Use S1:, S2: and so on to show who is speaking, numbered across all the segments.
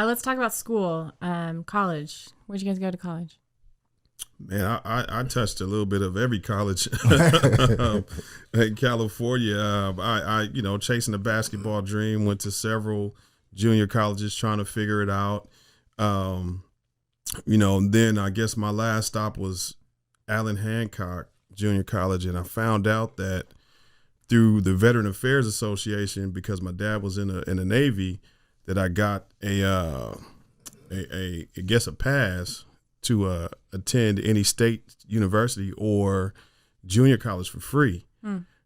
S1: Let's talk about school. College. Where'd you guys go to college?
S2: Man, I touched a little bit of every college in California. I chasing the basketball dream, went to several junior colleges trying to figure it out. Then I guess my last stop was Allen Hancock Junior College, and I found out that through the Veteran Affairs Association, because my dad was in the Navy, that I got a pass to attend any state university or junior college for free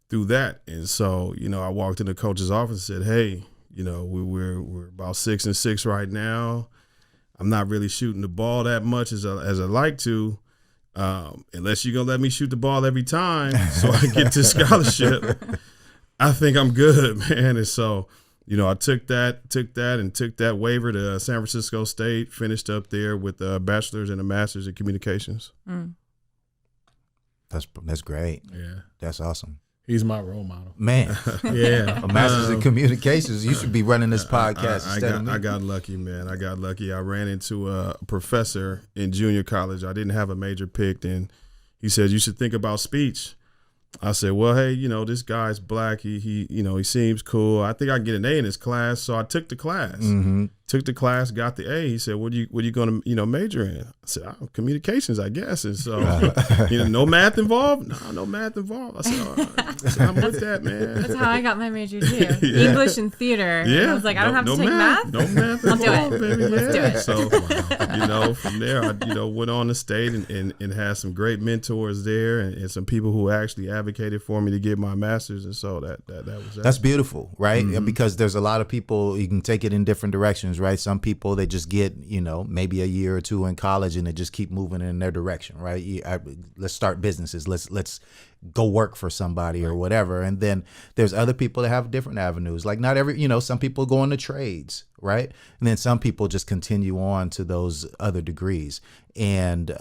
S2: through that. And so, I walked in the coach's office and said, hey, we're about 6-6 right now. I'm not really shooting the ball that much as I like to, unless you're going to let me shoot the ball every time so I get this scholarship. I think I'm good, man. And so, I took that waiver to San Francisco State, finished up there with a bachelor's and a master's in communications.
S3: That's great.
S4: Yeah.
S3: That's awesome.
S4: He's my role model.
S3: Man.
S4: Yeah.
S3: A master's in communications. You should be running this podcast instead of me.
S2: I got lucky, man. I ran into a professor in junior college. I didn't have a major picked, and he said, you should think about speech. I said, well, hey, this guy's black. He seems cool. I think I can get an A in his class. So I took the class. Took the class, got the A. He said, what are you going to, major in? I said, communications, I guess. And so, no math involved? No math involved. I said, all right. I'm with that, man.
S1: That's how I got my major too. Yeah. English and theater.
S2: Yeah.
S1: And I was like, I don't have to take math.
S2: No math
S1: I'll do
S2: involved,
S1: it.
S2: baby.
S1: Let's do it.
S2: So, from there, I, went on to state and had some great mentors there and some people who actually advocated for me to get my master's. And so that was that.
S3: That's beautiful, right? Because there's a lot of people, you can take it in different directions, right? Some people, they just get, maybe a year or two in college and they just keep moving in their direction, right? Let's start businesses. Let's go work for somebody or whatever. And then there's other people that have different avenues. Like not every, some people go into trades, right? And then some people just continue on to those other degrees. And,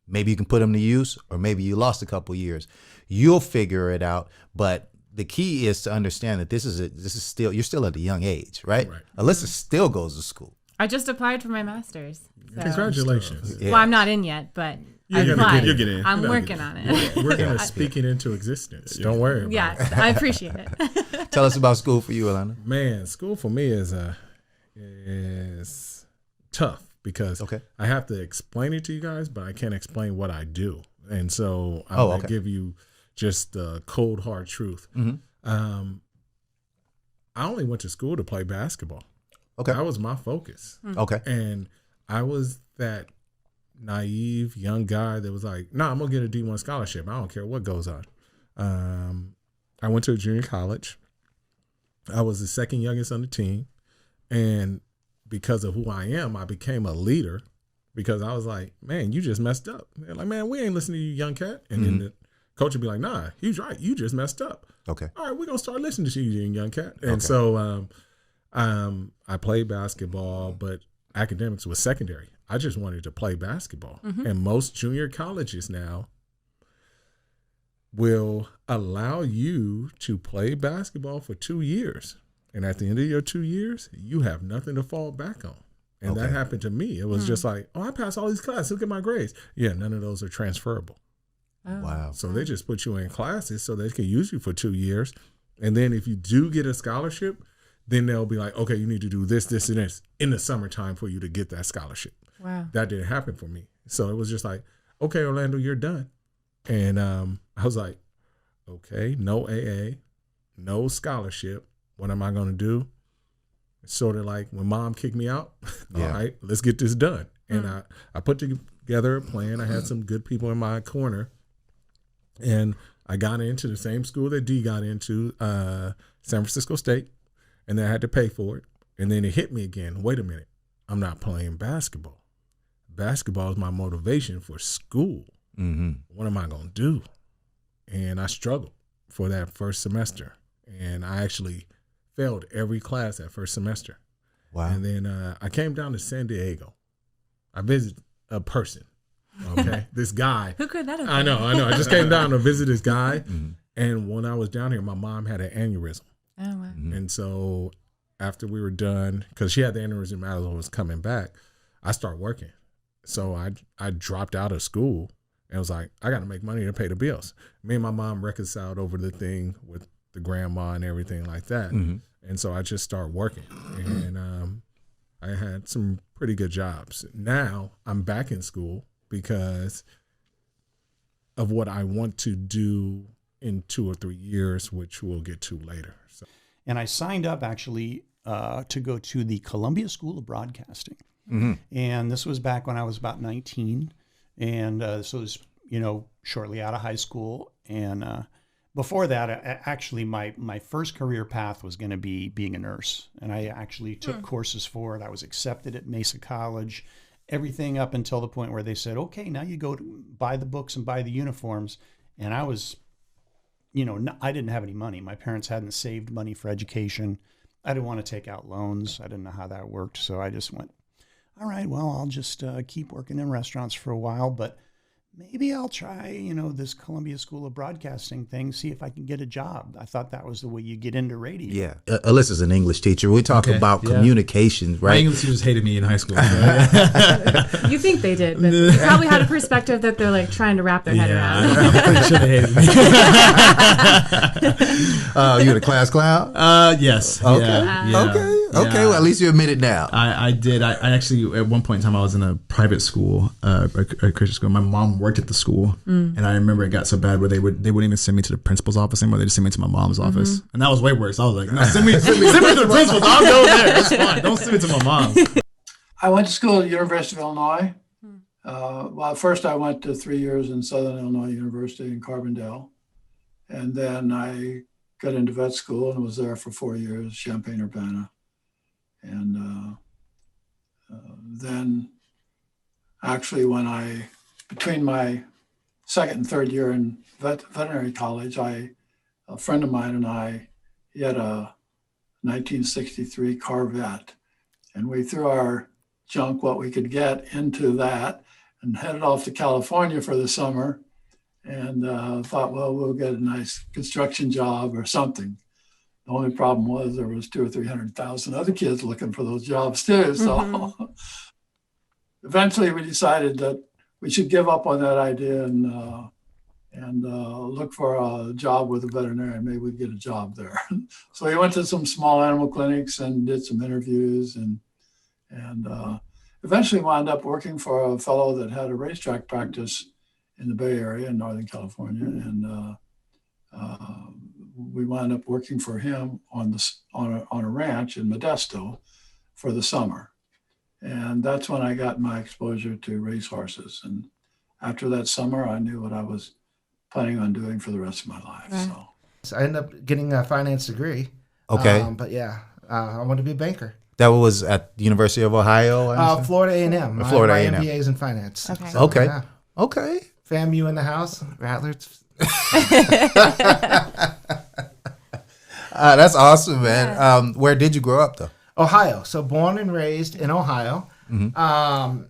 S3: maybe you can put them to use, or maybe you lost a couple years. You'll figure it out. But the key is to understand that this is still, you're still at a young age, right? Alyssa still goes to school.
S1: I just applied for my master's. So.
S4: Congratulations.
S1: Yeah. Well, I'm not in yet, but
S2: You'll get in.
S1: I'm working on it.
S4: We're going to speak it into existence. Don't worry about it.
S1: Yes, I appreciate it.
S3: Tell us about school for you, Alana.
S4: Man, school for me is tough because I have to explain it to you guys, but I can't explain what I do. And so I'm going to give you just the cold, hard truth. I only went to school to play basketball. That was my focus. And I was that naive young guy that was like, I'm going to get a D1 scholarship. I don't care what goes on. I went to a junior college. I was the second youngest on the team. And because of who I am, I became a leader because I was like, man, you just messed up. They're like, man, we ain't listening to you, young cat. And then the coach would be like, nah, he's right. You just messed up. All right, we're going to start listening to you, young cat. And so I played basketball, but academics was secondary. I just wanted to play basketball. And most junior colleges now will allow you to play basketball for 2 years. And at the end of your 2 years, you have nothing to fall back on. And that happened to me. It was just like, I passed all these classes. Look at my grades. Yeah, none of those are transferable.
S1: Oh.
S3: Wow.
S4: So they just put you in classes so they can use you for 2 years. And then if you do get a scholarship, then they'll be like, okay, you need to do this, this, and this in the summertime for you to get that scholarship.
S1: Wow.
S4: That didn't happen for me. So it was just like, okay, Orlando, you're done. And I was like, okay, no AA, no scholarship. What am I going to do? It's sort of like when mom kicked me out. All right, let's get this done. And I put together a plan. I had some good people in my corner. And I got into the same school that D got into, San Francisco State. And then I had to pay for it. And then it hit me again. Wait a minute. I'm not playing basketball. Basketball is my motivation for school. What am I going to do? And I struggled for that first semester. And I actually failed every class that first semester.
S3: Wow.
S4: And then I came down to San Diego. I visited a person. Okay. This guy.
S1: Who could that have been?
S4: I know. I just came down to visit this guy. And when I was down here, my mom had an aneurysm.
S1: Oh, wow.
S4: And so after we were done, because she had the aneurysm and was coming back, I started working. So I dropped out of school and was like, I got to make money to pay the bills. Me and my mom reconciled over the thing with the grandma and everything like that. Mm-hmm. And so I just started working. And I had some pretty good jobs. Now I'm back in school because of what I want to do in 2 or 3 years, which we'll get to later. So.
S5: And I signed up actually to go to the Columbia School of Broadcasting. Mm-hmm. And this was back when I was about 19. And so it was, shortly out of high school. And before that, actually, my first career path was going to be being a nurse. And I actually took courses for it. I was accepted at Mesa College, everything up until the point where they said, okay, now you go to buy the books and buy the uniforms. And I was, I didn't have any money. My parents hadn't saved money for education. I didn't want to take out loans. I didn't know how that worked. So I just went, all right, well, I'll just keep working in restaurants for a while, but maybe I'll try, this Columbia School of Broadcasting thing, see if I can get a job. I thought that was the way you get into radio.
S3: Yeah. Alyssa's an English teacher. We talk about communications, right?
S6: My English teachers hated me in high school. Right?
S1: You think they did, but you probably had a perspective that they're like trying to wrap their head around.
S6: I'm pretty sure they hated me.
S3: You in a class clown?
S6: Yes.
S3: Okay.
S6: Yeah.
S3: Okay. Well, at least you admit it now.
S6: I did. I actually, at one point in time, I was in a private school, a Christian school. My mom worked at the school, and I remember it got so bad where they wouldn't even send me to the principal's office anymore. They just sent me to my mom's office, and that was way worse. I was like, no, send me to the principal's. I'll go there. That's fine. Don't send me to my mom.
S7: I went to school at the University of Illinois. Well, first I went to 3 years in Southern Illinois University in Carbondale, and then I got into vet school and was there for 4 years, Champaign-Urbana. And then actually between my second and third year in veterinary college, a friend of mine and I, he had a 1963 Corvette, and we threw our junk, what we could get, into that and headed off to California for the summer and thought, well, we'll get a nice construction job or something. The only problem was there was 200,000 or 300,000 other kids looking for those jobs too. So eventually we decided that we should give up on that idea and look for a job with a veterinarian. Maybe we'd get a job there. So we went to some small animal clinics and did some interviews and eventually wound up working for a fellow that had a racetrack practice in the Bay Area in Northern California. And we wound up working for him on a ranch in Modesto for the summer. And that's when I got my exposure to racehorses. And after that summer, I knew what I was planning on doing for the rest of my life.
S1: Right.
S8: So I ended up getting a finance degree.
S3: Okay.
S8: But yeah, I wanted to be a banker.
S3: That was at the University of Ohio?
S8: Florida A&M.
S3: Florida
S8: My
S3: A&M.
S8: MBA is in finance.
S1: Okay.
S8: So,
S3: Okay.
S8: yeah.
S3: Okay.
S8: FAMU in the house. Rattlers.
S3: That's awesome, man. Yeah. Where did you grow up, though?
S8: Ohio. So born and raised in Ohio. Mm-hmm.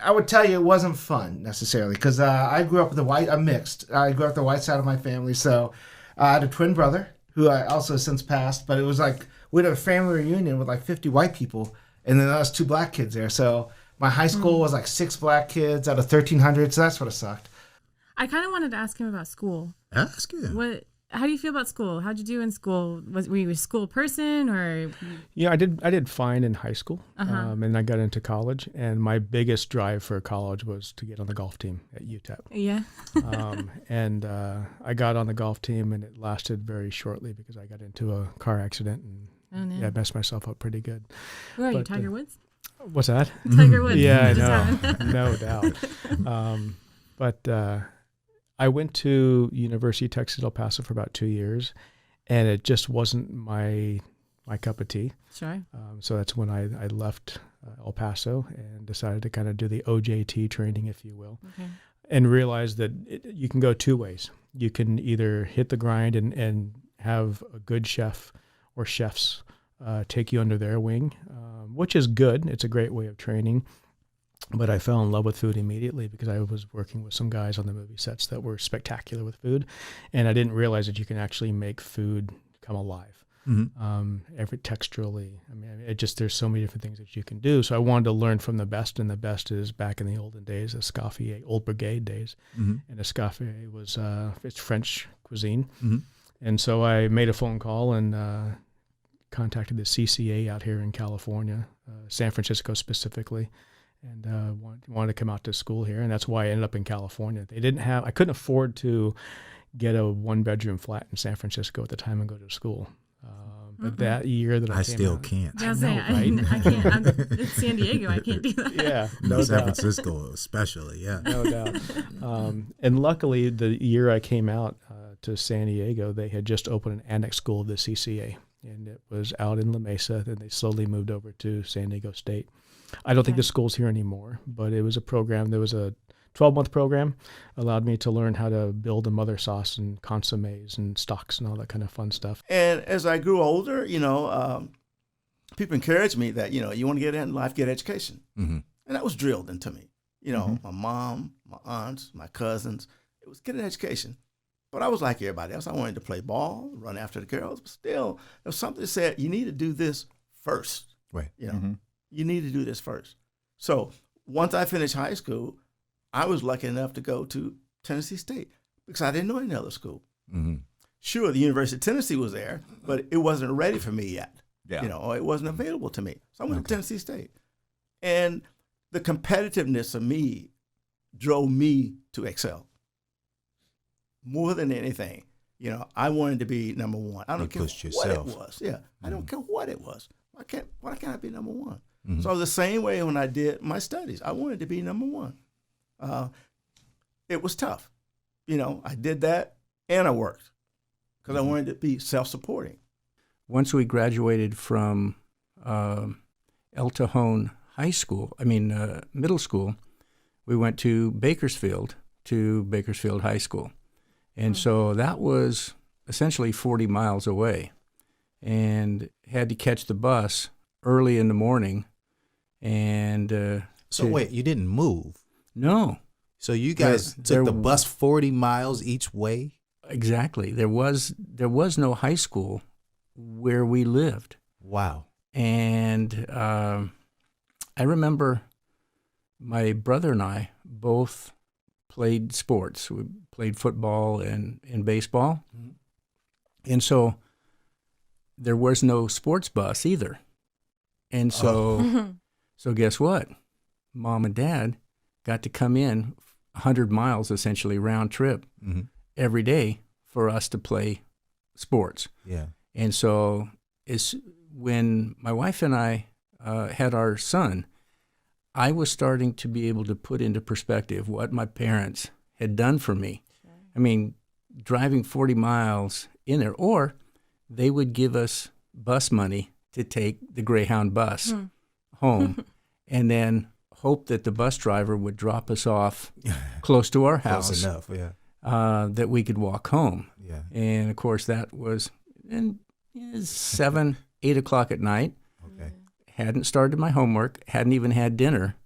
S8: I would tell you it wasn't fun necessarily because I grew up with I'm mixed. I grew up the white side of my family. So I had a twin brother who I also since passed, but it was like we had a family reunion with like 50 white people and then there was 2 black kids there. So my high school was like 6 black kids out of 1,300. So that's what it sucked.
S1: I kind of wanted to ask him about school.
S2: Ask him.
S1: How do you feel about school? How'd you do in school? Were you a school person or?
S9: Yeah, I did fine in high school, and I got into college. And my biggest drive for college was to get on the golf team at UTEP.
S1: Yeah.
S9: And I got on the golf team, and it lasted very shortly because I got into a car accident and I messed myself up pretty good.
S1: Who are you, Tiger Woods?
S9: What's that?
S1: Tiger Woods.
S9: Yeah, I know, no doubt. But I went to University of Texas El Paso for about 2 years, and it just wasn't my cup of tea.
S1: Sure.
S9: So that's when I left El Paso and decided to kind of do the OJT training, if you will, and realized that you can go 2 ways. You can either hit the grind and have a good chef or chefs take you under their wing, which is good. It's a great way of training. But I fell in love with food immediately because I was working with some guys on the movie sets that were spectacular with food. And I didn't realize that you can actually make food come alive. every texturally. I mean, there's so many different things that you can do. So I wanted to learn from the best, and the best is back in the olden days, Escoffier, Old Brigade days, and Escoffier was it's French cuisine, and so I made a phone call and contacted the CCA out here in California, San Francisco specifically, and wanted to come out to school here, and that's why I ended up in California. I couldn't afford to get a 1-bedroom flat in San Francisco at the time and go to school. But that year that I
S3: still
S9: out,
S3: can't.
S1: I can't. It's San Diego. I can't do that.
S9: Yeah,
S3: no San Francisco especially. Yeah,
S9: no doubt. And luckily, the year I came out to San Diego, they had just opened an annex school of the CCA, and it was out in La Mesa. Then they slowly moved over to San Diego State. I don't think the school's here anymore, but it was a program. There was a 12-month program, allowed me to learn how to build a mother sauce and consommes and stocks and all that kind of fun stuff.
S10: And as I grew older, people encouraged me that, you want to get in life, get education. And that was drilled into me. My mom, my aunts, my cousins, it was get an education. But I was like everybody else. I wanted to play ball, run after the girls. But still, there was something that said, you need to do this first.
S3: Right.
S10: You need to do this first. So once I finished high school, I was lucky enough to go to Tennessee State because I didn't know any other school. Sure, the University of Tennessee was there, but it wasn't ready for me yet. Or it wasn't available to me. So I went to Tennessee State. And the competitiveness of me drove me to excel. More than anything, I wanted to be number one. I don't care what it was. Yeah, I don't care what it was. Why can't I be number one? So I was the same way when I did my studies. I wanted to be number one. It was tough. I did that and I worked because I wanted to be self-supporting.
S11: Once we graduated from El Cajon middle school, we went to Bakersfield High School. And so that was essentially 40 miles away, and had to catch the bus early in the morning. And
S3: so wait, you didn't move?
S11: No.
S3: So you guys took the bus 40 miles each way?
S11: Exactly. There was no high school where we lived.
S3: Wow.
S11: And I remember my brother and I both played sports. We played football and baseball. And so there was no sports bus either. And so so guess what? Mom and Dad got to come in 100 miles essentially round trip every day for us to play sports.
S3: Yeah.
S11: And so when my wife and I had our son, I was starting to be able to put into perspective what my parents had done for me. Sure. I mean, driving 40 miles in there, or they would give us bus money to take the Greyhound bus home and then hope that the bus driver would drop us off close to our house.
S3: Close enough, yeah.
S11: That we could walk home.
S3: Yeah.
S11: And of course that was 7, 8 o'clock at night.
S3: Okay.
S11: Hadn't started my homework, hadn't even had dinner,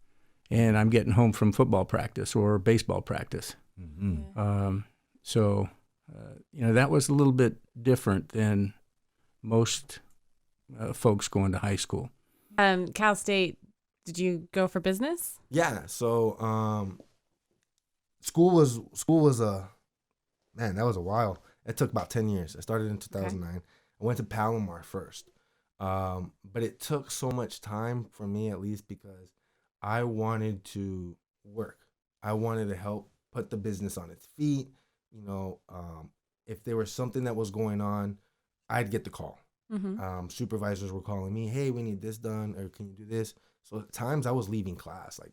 S11: and I'm getting home from football practice or baseball practice. So that was a little bit different than most folks going to high school.
S1: Cal State, did you go for business?
S12: Yeah. So school was man, that was a while. It took about 10 years. I started in 2009. Okay. I went to Palomar first. But it took so much time for me, at least, because I wanted to work. I wanted to help put the business on its feet. If there was something that was going on, I'd get the call. Supervisors were calling me, hey, we need this done, or can you do this? So at times I was leaving class, like,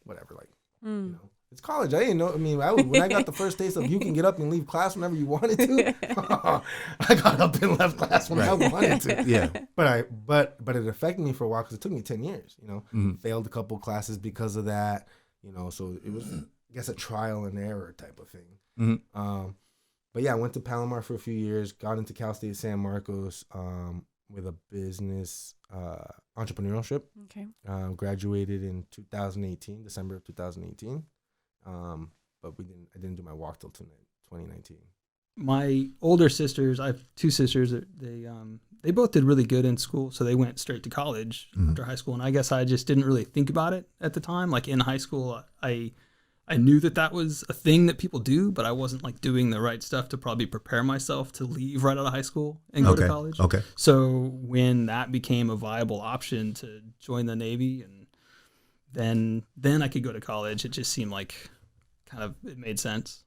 S12: whatever, it's college. I didn't know. I mean, when I got the first taste of you can get up and leave class whenever you wanted to, I got up and left class when I wanted to.
S3: Yeah.
S12: But it affected me for a while because it took me 10 years. Failed a couple classes because of that. So it was, I guess, a trial and error type of thing. But yeah, I went to Palomar for a few years. Got into Cal State San Marcos with a business entrepreneurship.
S1: Okay.
S12: Graduated in 2018, December of 2018. But I didn't do my walk till 2019.
S13: my older sisters, I have two sisters. They both did really good in school, so they went straight to college after high school. And I guess I just didn't really think about it at the time. Like in high school, I knew that was a thing that people do, but I wasn't like doing the right stuff to probably prepare myself to leave right out of high school and go to college.
S3: Okay.
S13: So when that became a viable option to join the Navy, and then I could go to college, it just seemed like it made sense.